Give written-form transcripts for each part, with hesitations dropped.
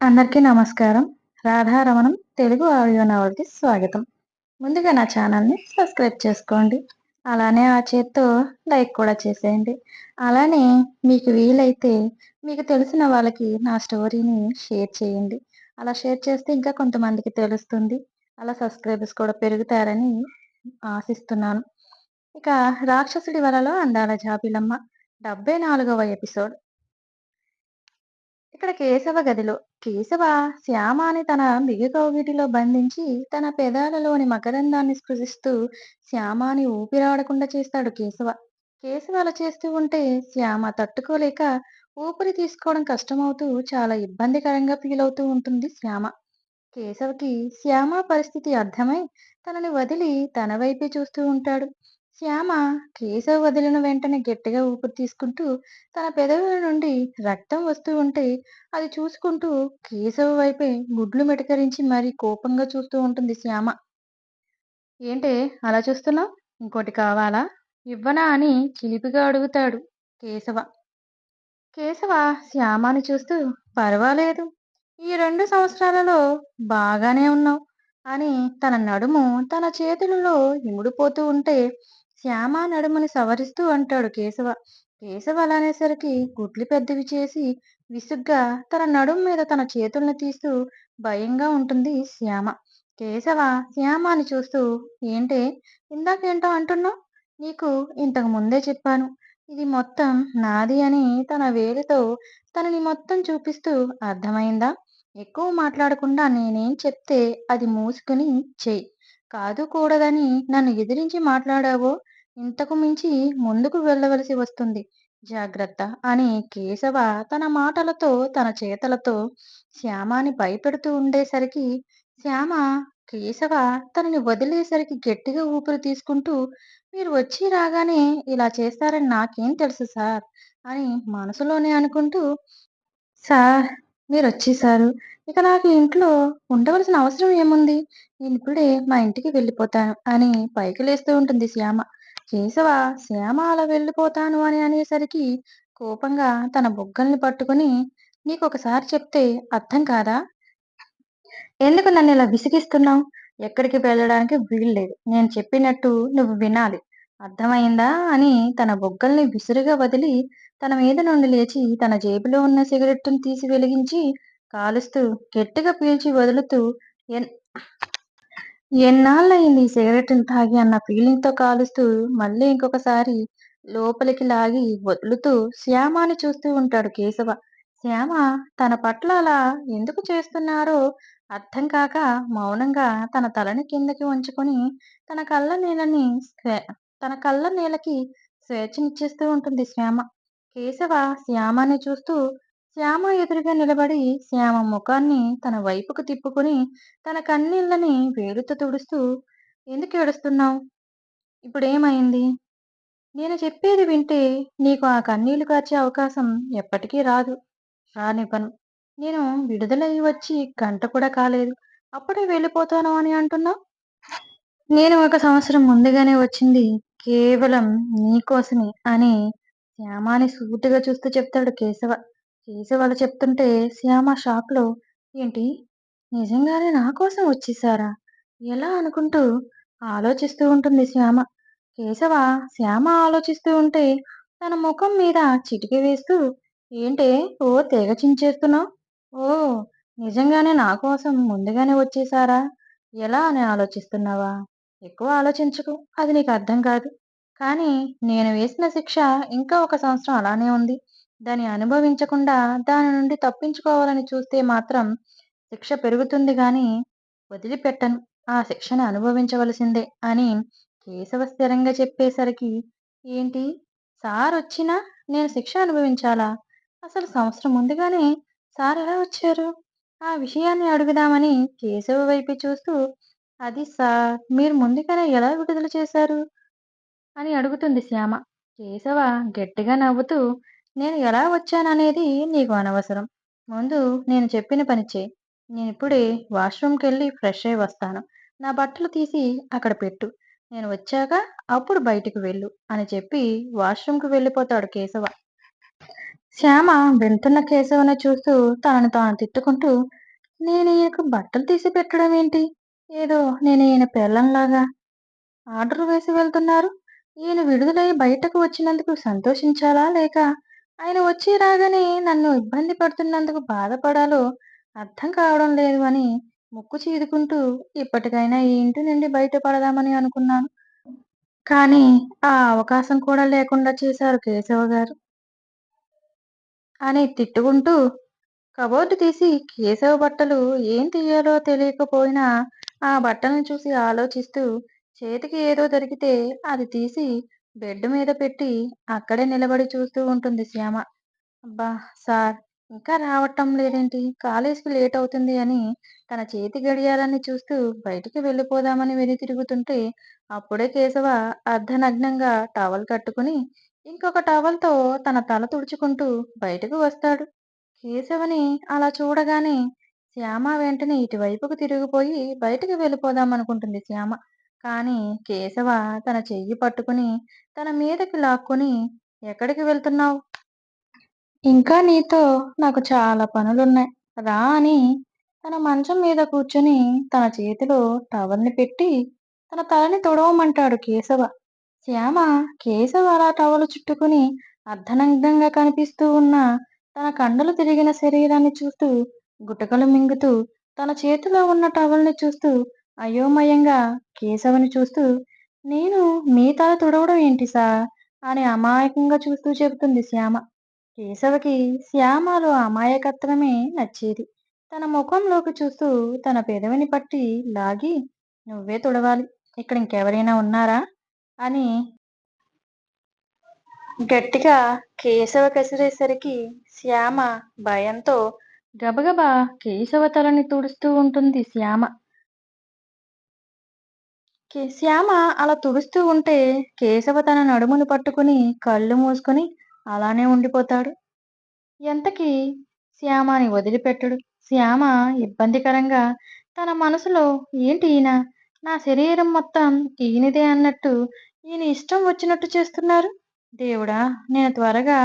అందరికీ నమస్కారం. రాధారమణం తెలుగు ఆడియో నవలకి స్వాగతం. ముందుగా నా ఛానల్‌ని సబ్స్క్రైబ్ చేసుకోండి. అలానే ఆ చేత్తో లైక్ కూడా చేసేయండి. అలానే మీకు వీలైతే మీకు తెలిసిన వాళ్ళకి నా స్టోరీని షేర్ చేయండి. అలా షేర్ చేస్తే ఇంకా కొంతమందికి తెలుస్తుంది. అలా సబ్స్క్రైబర్స్ కూడా పెరుగుతారని ఆశిస్తున్నాను. ఇక 'రాక్షసుడి వలలో అందాల జాబిలమ్మ' 74వ ఎపిసోడ్. ఇక్కడ కేశవ గదిలో కేశవ శ్యామని తన బిగి కౌగిటిలో బంధించి తన పెదాలలోని మకరందాన్ని స్పృశిస్తూ శ్యామని ఊపిరాడకుండా చేస్తాడు కేశవ. కేశవ అలా చేస్తూ ఉంటే శ్యామ తట్టుకోలేక ఊపిరి తీసుకోవడం కష్టమవుతూ చాలా ఇబ్బందికరంగా ఫీల్ అవుతూ ఉంటుంది శ్యామ. కేశవ్‌కి శ్యామ పరిస్థితి అర్థమై తనని వదిలి తన వైపే చూస్తూ ఉంటాడు. శ్యామ కేశవ్ వదిలిన వెంటనే గట్టిగా ఊపిరి తీసుకుంటూ తన పెదవుల నుండి రక్తం వస్తూ ఉంటే అది చూసుకుంటూ కేశవ్ వైపే గుడ్లు మిటకరించి మరీ కోపంగా చూస్తూ ఉంటుంది శ్యామ. ఏంటే అలా చూస్తున్నావ్? ఇంకోటి కావాలా? ఇవ్వనా అని చిలిపిగా అడుగుతాడు కేశవ. కేశవ శ్యామని చూస్తూ పర్వాలేదు. ఈ 2 సంవత్సరాలలో బాగానే ఉన్నావు అని తన నడుము తన చేతులలో ఇముడుపోతూ ఉంటే శ్యామ నడుముని సవరిస్తూ అంటాడు కేశవ. కేశవ అలా అనేసరికి గుడ్లు పెద్దవి చేసి విసుగ్గా తన నడుము మీద తన చేతుల్ని తీస్తూ భయంగా ఉంటుంది శ్యామ. కేశవ శ్యామని చూస్తూ ఏంటే ఇందాకేంటో అంటున్నావు? నీకు ఇంతకు ముందే చెప్పాను. ఇది మొత్తం నాది అని తన వేలితో తనని మొత్తం చూపిస్తూ అర్థమైందా? ఎక్కువ మాట్లాడకుండా నేనేం చెప్తే అది మూసుకుని చెయ్యి. కాదు కూడదని నన్ను ఎదిరించి మాట్లాడావో ఇంతకు మించి ముందుకు వెళ్ళవలసి వస్తుంది. జాగ్రత్త అని కేశవ తన మాటలతో తన చేతలతో శ్యామని భయపెడుతూ ఉండేసరికి శ్యామ కేశవ తనని వదిలేసరికి గట్టిగా ఊపిరి తీసుకుంటూ మీరు వచ్చి రాగానే ఇలా చేస్తారని నాకేం తెలుసు సార్ అని మనసులోనే అనుకుంటూ సార్ మీరొచ్చేసారు. ఇక నాకు ఈ ఇంట్లో ఉండవలసిన అవసరం ఏముంది? నేనిప్పుడే మా ఇంటికి వెళ్ళిపోతాను అని పైకి లేస్తూ ఉంటుంది శ్యామ. కేశవ శ్యామ అలా వెళ్ళిపోతాను అని అనేసరికి కోపంగా తన బుగ్గల్ని పట్టుకొని నీకొకసారి చెప్తే అర్థం కాదా? ఎందుకు నన్నిలా విసిగిస్తున్నావు? ఎక్కడికి వెళ్ళడానికి వీల్లేదు. నేను చెప్పినట్టు నువ్వు వినాలి. అర్థమయిందా? అని తన బుగ్గల్ని విసురుగా వదిలి, తన మీద నుండి లేచి తన జేబులో ఉన్న సిగరెట్టుని తీసి వెలిగించి, కాలుస్తూ, గట్టిగా పీల్చి వదులుతూ ఎన్ ఎన్నాళ్ళయింది ఈ సిగరెట్టుని తాగి అన్న ఫీలింగ్‌తో కాలుస్తూ, మళ్ళీ ఇంకొకసారి లోపలికి లాగి వదులుతూ శ్యామని చూస్తూ ఉంటాడు కేశవ. శ్యామ తన పట్ల అలా ఎందుకు చేస్తున్నారో అర్థం కాక మౌనంగా తన తలని కిందకి వంచుకొని, తన కళ్ళ నీళ్ళని స్వే తన కళ్ళ నీళ్ళకి స్వేచ్ఛనిచ్చేస్తూ ఉంటుంది శ్యామ. కేశవ శ్యామని చూస్తూ, శ్యామ ఎదురుగా నిలబడి శ్యామ ముఖాన్ని తన వైపుకు తిప్పుకొని తన కన్నీళ్ళని వేలుతో తుడుస్తూ, "ఎందుకేడుస్తున్నావు? ఇప్పుడేమైంది? నేను చెప్పేది వింటే నీకు ఆ కన్నీళ్లు కార్చే అవకాశం ఎప్పటికీ రాదు. రానివ్వను. నేను విడుదలయ్యి వచ్చి గంట కూడా కాలేదు. అప్పుడే వెళ్ళిపోతాను అని అంటున్నావు? నేను ఒక సంవత్సరం ముందుగానే వచ్చింది కేవలం నీకోసమే" అని శ్యామని సూటిగా చూస్తూ చెప్తాడు కేశవ. కేశవ అలా చెప్తుంటే శ్యామ షాక్‌లో "ఏంటి? నిజంగానే నా కోసం వచ్చేసారా? ఎలా?" అనుకుంటూ ఆలోచిస్తూ ఉంటుంది శ్యామ. కేశవ శ్యామ ఆలోచిస్తూ ఉంటే తన ముఖం మీద చిటికె వేస్తూ "ఏంటే ఓ తెగ చించేస్తున్నావు? ఓహ్! నిజంగానే నా కోసం ముందుగానే వచ్చేసారా? ఎలా అని ఆలోచిస్తున్నావా? ఎక్కువ ఆలోచించకు. అది నీకు అర్థం కాదు. కానీ నేను వేసిన శిక్ష ఇంకా ఒక సంవత్సరం అలానే ఉంది. దాన్ని అనుభవించకుండా దాని నుండి తప్పించుకోవాలని చూస్తే మాత్రం శిక్ష పెరుగుతుంది గానీ వదిలిపెట్టను. ఆ శిక్షను అనుభవించవలసిందే" అని కేశవ స్థిరంగా చెప్పేసరికి ఏంటి సారొచ్చినా నేను శిక్ష అనుభవించాలా? అసలు సంవత్సరం ముందుగానే సారెలా వచ్చారు? ఆ విషయాన్ని అడుగుదామని కేశవ వైపే చూస్తూ అది సార్ మీరు ముందుగానే ఎలా విడుదల చేశారు? అని అడుగుతుంది శ్యామ. కేశవ గట్టిగా నవ్వుతూ నేను ఎలా వచ్చాననేది నీకు అనవసరం. ముందు నేను చెప్పిన పని చెయ్యి. నేనిప్పుడే వాష్‌రూమ్‌కెళ్ళి ఫ్రెష్ అయ్యి వస్తాను. నా బట్టలు తీసి అక్కడ పెట్టు. నేను వచ్చాక అప్పుడు బయటికి వెళ్ళు అని చెప్పి వాష్‌రూమ్‌కి వెళ్ళిపోతాడు కేశవ. శ్యామ వెళ్తున్న కేశవని చూస్తూ తనను తాను తిట్టుకుంటూ, నేను ఈయనకు బట్టలు తీసి పెట్టడం ఏంటి? ఏదో నేను ఈయన పెళ్ళంలాగా ఆర్డర్ వేసి వెళ్తున్నారు. ఈయన విడుదలై బయటకు వచ్చినందుకు సంతోషించాలా? లేక ఆయన వచ్చి రాగానే నన్ను ఇబ్బంది పడుతున్నందుకు బాధపడాలో అర్థం కావడం లేదు అని ముక్కు చీదుకుంటూ ఇప్పటికైనా ఈ ఇంటి నుండి బయటపడదామని అనుకున్నాను. కానీ ఆ అవకాశం కూడా లేకుండా చేశారు కేశవ గారు అని తిట్టుకుంటూ కబోర్డ్ తీసి కేశవ బట్టలు ఏం తీయాలో తెలియకపోయినా ఆ బట్టలను చూసి ఆలోచిస్తూ చేతికి ఏదో దొరికితే అది తీసి బెడ్ మీద పెట్టి అక్కడే నిలబడి చూస్తూ ఉంటుంది శ్యామ. అబ్బా! సార్ ఇంకా రావటం లేదేంటి? కాలేజికి లేట్ అవుతుంది అని తన చేతి గడియారాన్ని చూస్తూ బయటికి వెళ్ళిపోదామని వెనుతిరుగుతుంటే, అప్పుడే కేశవ అర్ధనగ్నంగా టవల్ కట్టుకుని, ఇంకొక టవల్‌తో తన తల తుడుచుకుంటూ బయటకు వస్తాడు. కేశవని అలా చూడగానే శ్యామ వెంటనే ఇటువైపుకు తిరిగిపోయి బయటికి వెళ్ళిపోదామనుకుంటుంది శ్యామ. కానీ కేశవ తన చెయ్యి పట్టుకుని తన మీదకి లాక్కొని, "ఎక్కడికి వెళ్తున్నావు?" ఇంకా నీతో నాకు చాలా పనులున్నాయి. రా అని తన మంచం మీద కూర్చొని తన చేతిలో టవల్‌ని పెట్టి తన తలని తుడవమంటాడు కేశవ. శ్యామ కేశవ అలా టవలు చుట్టుకుని అర్ధనగ్నంగా కనిపిస్తూ ఉన్న తన కండలు తిరిగిన శరీరాన్ని చూస్తూ గుటకలు మింగుతూ తన చేతిలో ఉన్న టవల్‌ని చూస్తూ అయోమయంగా కేశవని చూస్తూ "నేను మీ తల తుడవడం ఏంటి సార్" అని అమాయకంగా చూస్తూ చెబుతుంది శ్యామ. కేశవకి శ్యామలో అమాయకత్వమే నచ్చేది. తన ముఖంలోకి చూస్తూ తన పెదవిని పట్టి లాగి "నువ్వే తుడవాలి. ఇక్కడ ఇంకెవరైనా ఉన్నారా?" అని గట్టిగా కేశవ కసిరేసరికి శ్యామ భయంతో గబగబా కేశవ తలని తుడుస్తూ ఉంటుంది శ్యామ. శ్యామ అలా తుడుస్తూ ఉంటే కేశవ తన నడుమును పట్టుకుని కళ్ళు మూసుకొని అలానే ఉండిపోతాడు. ఎంతకీ శ్యామని వదిలిపెట్టడు. శ్యామ ఇబ్బందికరంగా తన మనసులో ఏంటి ఈయన? నా శరీరం మొత్తం ఈయనదే అన్నట్టు ఈయన ఇష్టం వచ్చినట్టు చేస్తున్నారు. దేవుడా! నేను త్వరగా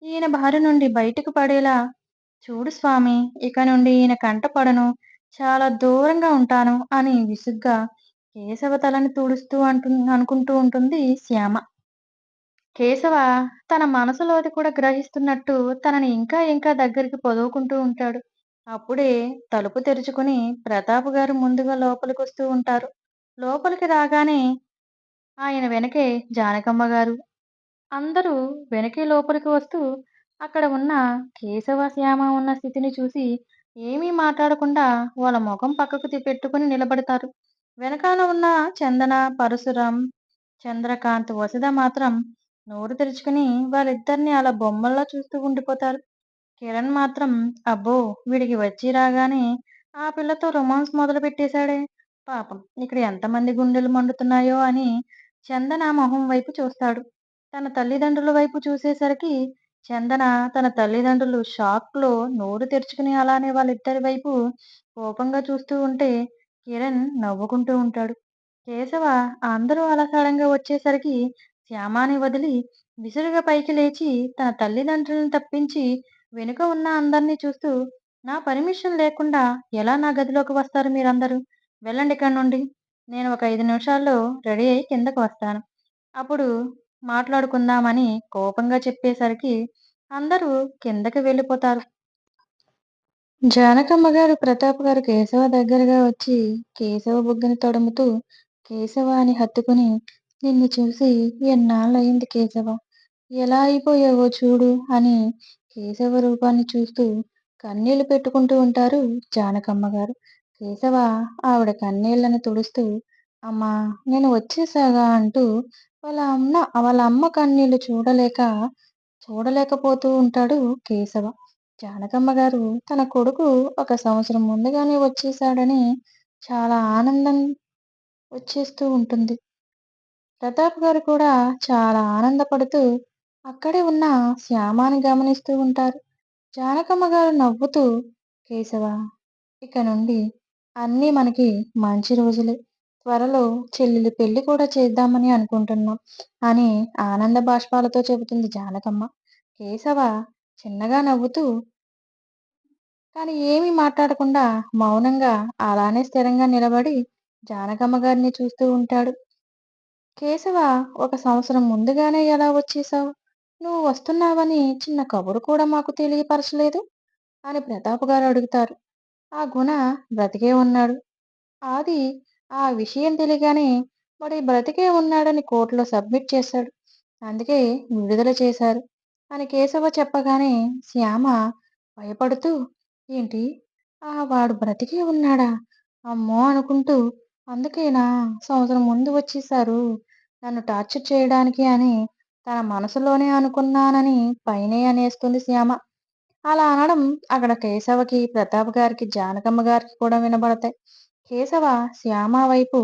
ఈయన బారి నుండి బయటకు పడేలా చూడు స్వామి. ఇక నుండి ఈయన కంట పడను. చాలా దూరంగా ఉంటాను అని విసుగ్గా కేశవ తలని తుడుస్తూ అనుకుంటూ ఉంటుంది శ్యామ. కేశవ తన మనసులోది కూడా గ్రహిస్తున్నట్టు తనని ఇంకా ఇంకా దగ్గరికి పొదువుకుంటూ ఉంటాడు. అప్పుడే తలుపు తెరుచుకుని ప్రతాప్ గారు ముందుగా లోపలికొస్తూ ఉంటారు. లోపలికి రాగానే ఆయన వెనకే జానకమ్మ గారు. అందరూ వెనకే లోపలికి వస్తూ అక్కడ ఉన్న కేశవ, శ్యామ ఉన్న స్థితిని చూసి ఏమీ మాట్లాడకుండా వాళ్ళ మొఖం పక్కకు పెట్టుకుని నిలబడతారు. వెనకాల ఉన్న చందన, పరశురాం, చంద్రకాంత్, వసుధ మాత్రం నోరు తెరుచుకుని వాళ్ళిద్దరిని అలా బొమ్మల్లా చూస్తూ ఉండిపోతారు. కిరణ్ మాత్రం అబ్బో! వీడికి వచ్చి రాగానే ఆ పిల్లతో రొమాన్స్ మొదలుపెట్టేశాడే. పాపం ఇక్కడ ఎంతమంది గుండెలు మండుతున్నాయో అని చందన మొహం వైపు చూస్తాడు. తన తల్లిదండ్రుల వైపు చూసేసరికి చందన తన తల్లిదండ్రులు షాక్‌లో నోరు తెరుచుకుని అలానే వాళ్ళిద్దరి వైపు కోపంగా చూస్తూ ఉంటే కిరణ్ నవ్వుకుంటూ ఉంటాడు. కేశవ అందరూ అలా సడన్‌గా వచ్చేసరికి శ్యామని వదిలి విసురుగా పైకి లేచి తన తల్లిదండ్రులను తప్పించి వెనుక ఉన్న అందరినీ చూస్తూ నా పర్మిషన్ లేకుండా ఎలా నా గదిలోకి వస్తారు మీరందరూ? వెళ్ళండి ఇక్కడి నుండి. నేను ఒక 5 నిమిషాల్లో రెడీ అయ్యి కిందకు వస్తాను. అప్పుడు మాట్లాడుకుందామని కోపంగా చెప్పేసరికి అందరూ కిందకి వెళ్ళిపోతారు. జానకమ్మ గారు, ప్రతాప్ గారు కేశవ దగ్గరగా వచ్చి కేశవ బుగ్గని తడుముతూ కేశవ అని హత్తుకుని నిన్ను చూసి ఎన్నాళ్ళయింది కేశవ. ఎలా అయిపోయావో చూడు అని కేశవ రూపాన్ని చూస్తూ కన్నీళ్లు పెట్టుకుంటూ ఉంటారు జానకమ్మ గారు. కేశవ ఆవిడ కన్నీళ్లను తుడుస్తూ అమ్మా నేను వచ్చేసాగా అంటూ వాళ్ళ అమ్మ కన్నీళ్లు చూడలేకపోతూ ఉంటాడు కేశవ. జానకమ్మ గారు తన కొడుకు ఒక సంవత్సరం ముందుగానే వచ్చేసాడని చాలా ఆనందం వచ్చేస్తూ ఉంటుంది. ప్రతాప్ గారు కూడా చాలా ఆనందపడుతూ అక్కడే ఉన్న శ్యామని గమనిస్తూ ఉంటారు. జానకమ్మ గారు నవ్వుతూ కేశవ ఇక నుండి అన్నీ మనకి మంచి రోజులే. త్వరలో చెల్లెలి పెళ్లి కూడా చేద్దామని అనుకుంటున్నాం అని ఆనంద బాష్పాలతో చెబుతుంది జానకమ్మ. కేశవ చిన్నగా నవ్వుతూ కానీ ఏమీ మాట్లాడకుండా మౌనంగా అలానే స్థిరంగా నిలబడి జానకమ్మ గారిని చూస్తూ ఉంటాడు. కేశవ, ఒక సంవత్సరం ముందుగానే ఎలా వచ్చేశావు? నువ్వు వస్తున్నావని చిన్న కబురు కూడా మాకు తెలియపరచలేదు అని ప్రతాప్ గారు అడుగుతారు. ఆ గుణ బ్రతికే ఉన్నాడు. ఆది ఆ విషయం తెలియగానే మరి బ్రతికే ఉన్నాడని కోర్టులో సబ్మిట్ చేశాడు. అందుకే విడుదల చేశారు అని కేశవ చెప్పగానే శ్యామ భయపడుతూ, ఏంటి? వాడు బ్రతికే ఉన్నాడా? అమ్మో అనుకుంటూ, అందుకేనా సంవత్సరం ముందు వచ్చేశారు నన్ను టార్చర్ చేయడానికి అని తన మనసులోనే అనుకున్నానని పైనే అనేస్తుంది శ్యామ. అలా అనడం అక్కడ కేశవకి, ప్రతాప్ గారికి, జానకమ్మ గారికి కూడా వినబడతాయి. కేశవ శ్యామ వైపు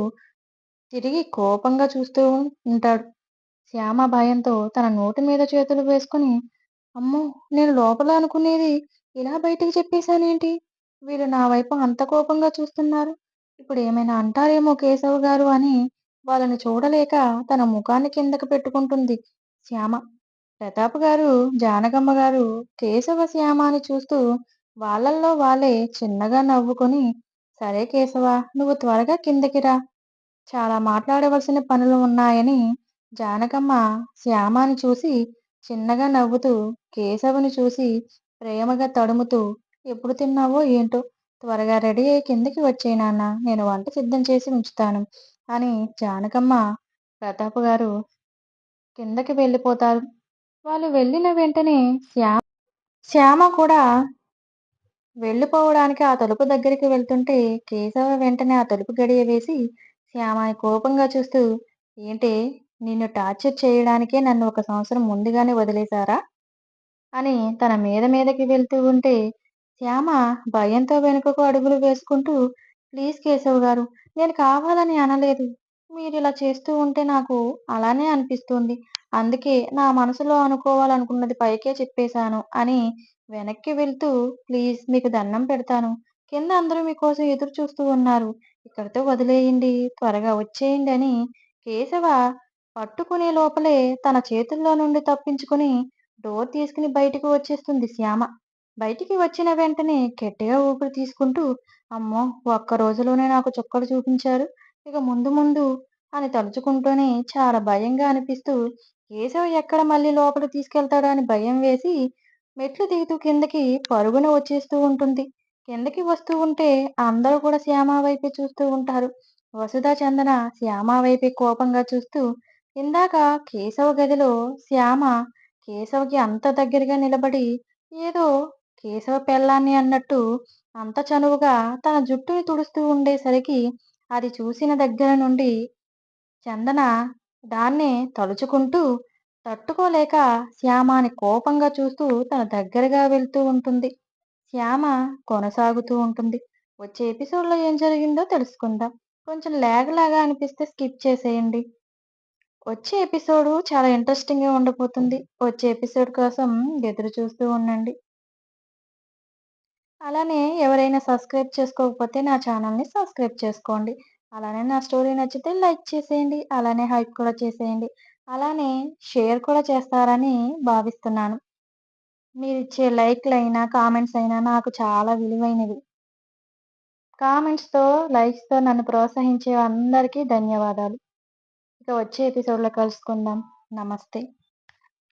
తిరిగి కోపంగా చూస్తూ ఉంటాడు. శ్యామ భయంతో తన నోటి మీద చేతులు వేసుకుని, అమ్మో! నేను లోపల అనుకునేది ఇలా బయటికి చెప్పేశానేంటి? వీళ్ళు నా వైపు అంత కోపంగా చూస్తున్నారు. ఇప్పుడు ఏమైనా అంటారేమో కేశవ్ గారు అని వాళ్ళని చూడలేక తన ముఖాన్ని కిందకి పెట్టుకుంటుంది శ్యామ. ప్రతాప్ గారు, జానకమ్మ గారు కేశవ, శ్యామని చూస్తూ వాళ్ళల్లో వాళ్ళే చిన్నగా నవ్వుకొని, సరే కేశవ, నువ్వు త్వరగా కిందకి రా. చాలా మాట్లాడవలసిన పనులు ఉన్నాయని జానకమ్మ శ్యామని చూసి చిన్నగా నవ్వుతూ, కేశవుని చూసి ప్రేమగా తడుముతూ, ఎప్పుడు తిన్నావో ఏంటో, త్వరగా రెడీ అయ్యి కిందకి వచ్చేయి నాన్న, నేను వంట సిద్ధం చేసి ఉంచుతాను అని జానకమ్మ, ప్రతాప్ గారు కిందకి వెళ్ళిపోతారు. వాళ్ళు వెళ్ళిన వెంటనే శ్యామ కూడా వెళ్ళిపోవడానికి ఆ తలుపు దగ్గరికి వెళ్తుంటే కేశవ వెంటనే ఆ తలుపు గడియ వేసి శ్యామని కోపంగా చూస్తూ, ఏంటే, నిన్ను టార్చర్ చేయడానికే నన్ను ఒక సంవత్సరం ముందుగానే వదిలేశారా అని తన మీదకి వెళ్తూ ఉంటే శ్యామ భయంతో వెనుకకు అడుగులు వేసుకుంటూ, ప్లీజ్ కేశవ్ గారు, నేను కావాలని అనలేదు. మీరిలా చేస్తూ ఉంటే నాకు అలానే అనిపిస్తుంది. అందుకే నా మనసులో అనుకోవాలనుకున్నది పైకే చెప్పేశాను అని వెనక్కి వెళ్తూ, ప్లీజ్ మీకు దండం పెడతాను. కింద అందరూ మీకోసం ఎదురు చూస్తూ ఉన్నారు. ఇక్కడితో వదిలేయండి. త్వరగా వచ్చేయండి అని కేశవ పట్టుకునే లోపలే తన చేతుల్లో నుండి తప్పించుకుని డోర్ తీసుకుని బయటికి వచ్చేస్తుంది శ్యామ. బయటికి వచ్చిన వెంటనే గట్టిగా ఊపిరి తీసుకుంటూ, అమ్మో! ఒక్క రోజులోనే నాకు చుక్కలు చూపించారు. ఇక ముందు ముందు అని తలుచుకుంటూనే చాలా భయంగా అనిపిస్తూ, కేశవ్ ఎక్కడ మళ్ళీ లోపలికి తీసుకెళ్తాడో అని భయం వేసి, మెట్లు దిగుతూ కిందకి పరుగున వచ్చేస్తూ ఉంటుంది. కిందకి వస్తూ ఉంటే అందరూ కూడా శ్యామ వైపే చూస్తూ ఉంటారు. వసుధ, చందన శ్యామ వైపే కోపంగా చూస్తూ, ఇందాక కేశవ గదిలో శ్యామ కేశవ్‌కి అంత దగ్గరగా నిలబడి, ఏదో కేశవ పెళ్ళాన్ని అన్నట్టు అంత చనువుగా తన జుట్టుని తుడుస్తూ ఉండేసరికి, అది చూసిన దగ్గర నుండి చందన దాన్నే తలుచుకుంటూ, తట్టుకోలేక శ్యామని కోపంగా చూస్తూ తన దగ్గరగా వెళ్తూ ఉంటుంది. శ్యామ కొనసాగుతూ ఉంటుంది. వచ్చే ఎపిసోడ్‌లో ఏం జరిగిందో తెలుసుకుందాం. కొంచెం లాగ్ లాగా అనిపిస్తే స్కిప్ చేసేయండి. వచ్చే ఎపిసోడు చాలా ఇంట్రెస్టింగ్‌గా ఉండబోతుంది. వచ్చే ఎపిసోడ్ కోసం ఎదురు చూస్తూ ఉండండి. అలానే ఎవరైనా సబ్స్క్రైబ్ చేసుకోకపోతే నా ఛానల్‌ని సబ్స్క్రైబ్ చేసుకోండి. అలానే నా స్టోరీ నచ్చితే లైక్ చేసేయండి. అలానే హైప్ కూడా చేసేయండి. అలానే షేర్ కూడా చేస్తారని భావిస్తున్నాను. మీరిచ్చే లైక్‌లైనా, కామెంట్స్ అయినా నాకు చాలా విలువైనవి. కామెంట్స్‌తో, లైక్స్‌తో నన్ను ప్రోత్సహించే అందరికీ ధన్యవాదాలు. ఇక వచ్చే ఎపిసోడ్‌లో కలుసుకుందాం. నమస్తే.